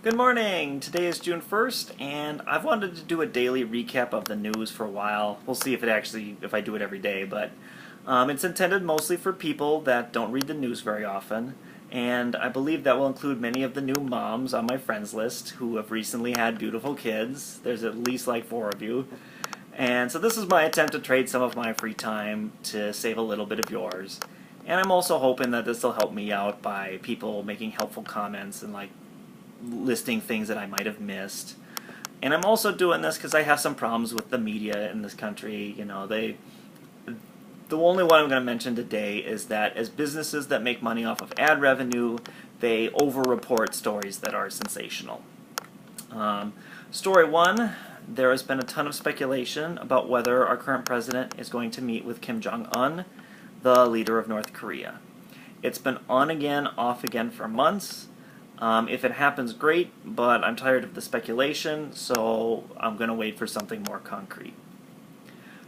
Good morning! Today is June 1st, and I've wanted to do a daily recap of the news for a while. We'll see if I do it every day, but it's intended mostly for people that don't read the news very often, and I believe that will include many of the new moms on my friends list who have recently had beautiful kids. There's at least like 4 of you. And so this is my attempt to trade some of my free time to save a little bit of yours. And I'm also hoping that this will help me out by people making helpful comments and listing things that I might have missed. And I'm also doing this because I have some problems with the media in this country. The only one I'm going to mention today is that as businesses that make money off of ad revenue, they over-report stories that are sensational. Story 1, there has been a ton of speculation about whether our current president is going to meet with Kim Jong-un, the leader of North Korea. It's been on again, off again for months. If it happens, great, but I'm tired of the speculation, so I'm going to wait for something more concrete.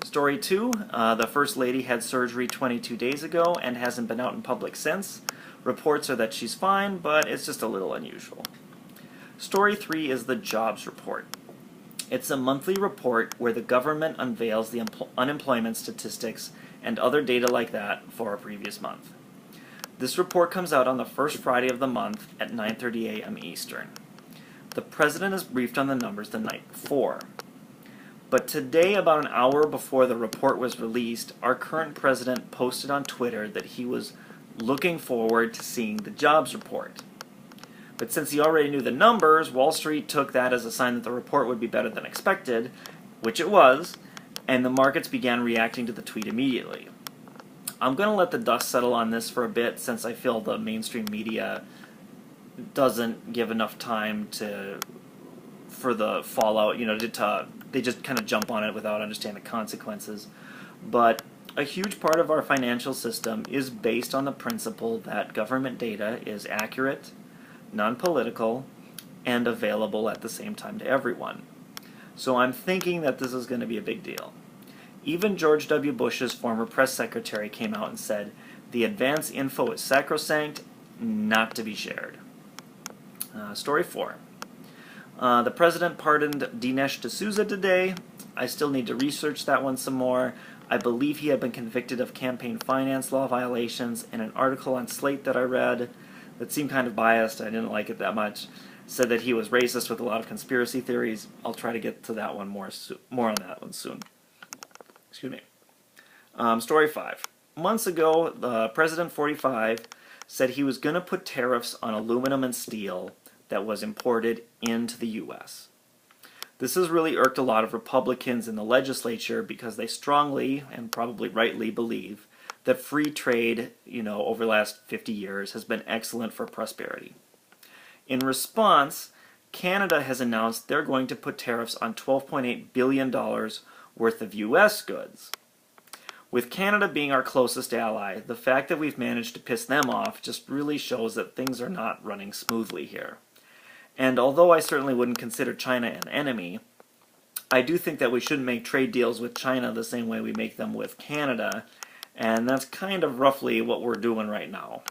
Story 2, the First Lady had surgery 22 days ago and hasn't been out in public since. Reports are that she's fine, but it's just a little unusual. Story 3 is the jobs report. It's a monthly report where the government unveils the unemployment statistics and other data like that for a previous month. This report comes out on the first Friday of the month at 9:30 a.m. Eastern. The president is briefed on the numbers the night before. But today, about an hour before the report was released, our current president posted on Twitter that he was looking forward to seeing the jobs report. But since he already knew the numbers, Wall Street took that as a sign that the report would be better than expected, which it was, and the markets began reacting to the tweet immediately. I'm going to let the dust settle on this for a bit since I feel the mainstream media doesn't give enough time for the fallout, they just kind of jump on it without understanding the consequences. But a huge part of our financial system is based on the principle that government data is accurate, non-political, and available at the same time to everyone. So I'm thinking that this is going to be a big deal. Even George W. Bush's former press secretary came out and said, the advance info is sacrosanct, not to be shared. Story 4. The president pardoned Dinesh D'Souza today. I still need to research that one some more. I believe he had been convicted of campaign finance law violations, and an article on Slate that I read that seemed kind of biased, I didn't like it that much, said that he was racist with a lot of conspiracy theories. I'll try to get to that one more on that one soon. Excuse me. Story 5. Months ago, the President 45 said he was going to put tariffs on aluminum and steel that was imported into the U.S. This has really irked a lot of Republicans in the legislature because they strongly, and probably rightly, believe that free trade, over the last 50 years has been excellent for prosperity. In response, Canada has announced they're going to put tariffs on $12.8 billion worth of U.S. goods. With Canada being our closest ally, the fact that we've managed to piss them off just really shows that things are not running smoothly here. And although I certainly wouldn't consider China an enemy, I do think that we shouldn't make trade deals with China the same way we make them with Canada, and that's kind of roughly what we're doing right now.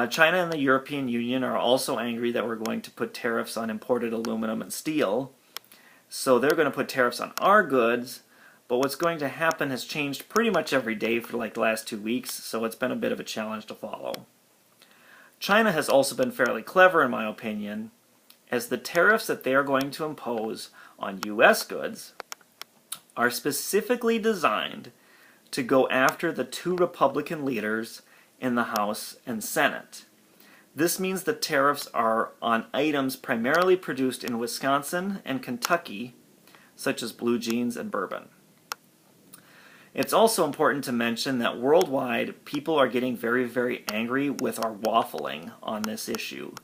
China and the European Union are also angry that we're going to put tariffs on imported aluminum and steel, so they're going to put tariffs on our goods, but what's going to happen has changed pretty much every day for the last 2 weeks, so it's been a bit of a challenge to follow. China has also been fairly clever, in my opinion, as the tariffs that they are going to impose on U.S. goods are specifically designed to go after the 2 Republican leaders in the House and Senate. This means the tariffs are on items primarily produced in Wisconsin and Kentucky, such as blue jeans and bourbon. It's also important to mention that worldwide, people are getting very, very angry with our waffling on this issue.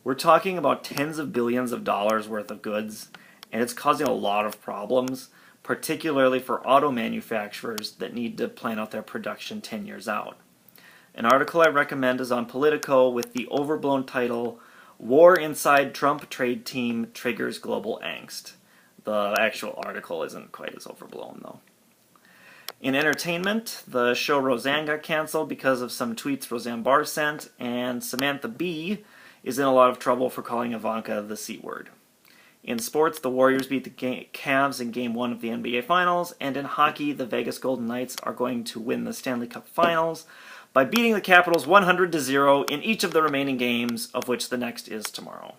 We're talking about tens of billions of dollars worth of goods, and it's causing a lot of problems, particularly for auto manufacturers that need to plan out their production 10 years out. An article I recommend is on Politico with the overblown title, War Inside Trump Trade Team Triggers Global Angst. The actual article isn't quite as overblown, though. In entertainment, the show Roseanne got canceled because of some tweets Roseanne Barr sent, and Samantha Bee is in a lot of trouble for calling Ivanka the C word. In sports, the Warriors beat the Cavs in Game 1 of the NBA Finals, and in hockey, the Vegas Golden Knights are going to win the Stanley Cup Finals by beating the Capitals 100-0 in each of the remaining games, of which the next is tomorrow.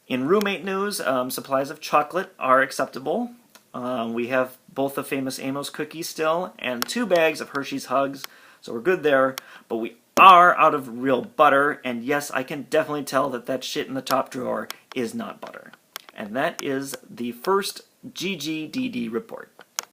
In roommate news, supplies of chocolate are acceptable. We have both the famous Amos cookies still, and 2 bags of Hershey's Hugs, so we're good there, but we are out of real butter, and yes, I can definitely tell that shit in the top drawer is not butter. And that is the first GGDD report.